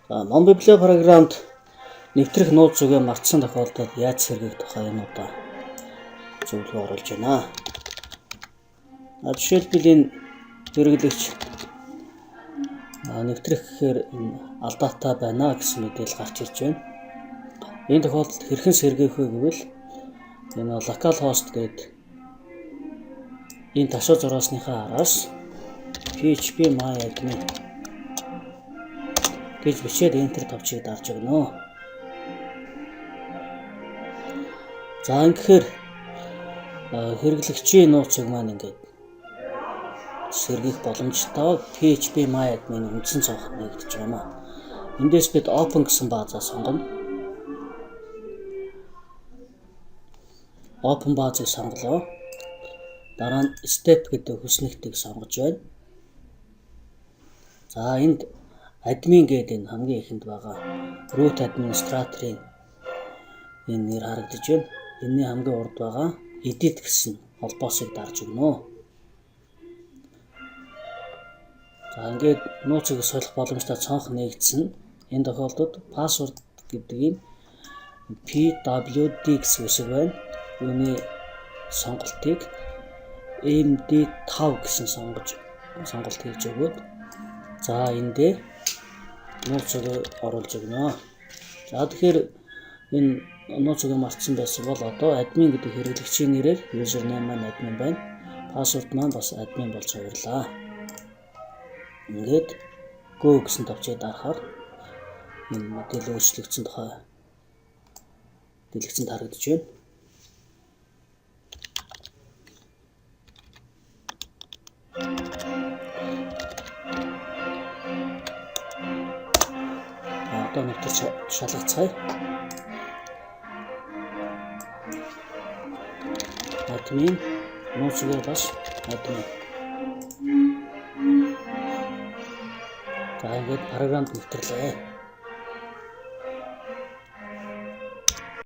Non-biblical програмд нэвтрэх нууц зүгээ мартсан тохиолдолд яаж сэргийлэх тухай энэ удаа зөвлөгөө оруулж байна. Жишээлбэл энэ хэрэглэгч нэвтрэх гэхээр алдаатай байна гэсэн мэдээлэл гарч ирж байна. Энэ тохиолдолд хэрхэн сэргийлэх вэ гэвэл энэ localhost гэдэг энэ ташаа зураасныхаа араас php-myadmin гэж бичээд enter тавчийг дарж өгнө. За ингэхээр хэрэглэгчийн нууцыг маань ингээд сэргийлэх боломжтой php-myadmin үндсэн цонх нэгдэж байна. Эндээс бид open гэсэн баазаа сонгоно. Open баазыг сонголоо. Дараа нь step гэдэг хүснэгтийг сонгож байна. За энд admin гэдэг энэ хамгийн ихэнд байгаа root administrator-ийн энэ нэр харагдаж байна. Энэний хамгийн урд байгаа edit гэсэн холбоосыг дарж өгнө. За ингээд нууцыг солих боломжтой цонх нэгдсэн. Энэ тохиолдолд password гэдэг ийм pwd гэсэн үсэг байна. Үүний сонголтыг md5 гэсэн сонголт хийж өгөөд за эндээ нууцыг оруулж өгнө. За тэгэхээр энэ нууцыг мартсан байсан бол одоо admin гэдэг хэрэглэгчийн нэрээр username маань admin байна. Password маань бас admin болж хувирлаа. Ингээд go гэсэн тавчийг дарахаар энэ мэдээлэл өөрчлөгдсөн тухай дэлгэцэнд харагдаж байна. Одоо нэвтэрч шалгацгаая. Admin нууцыг бас admin. За ингээд програмд нэвтрлээ.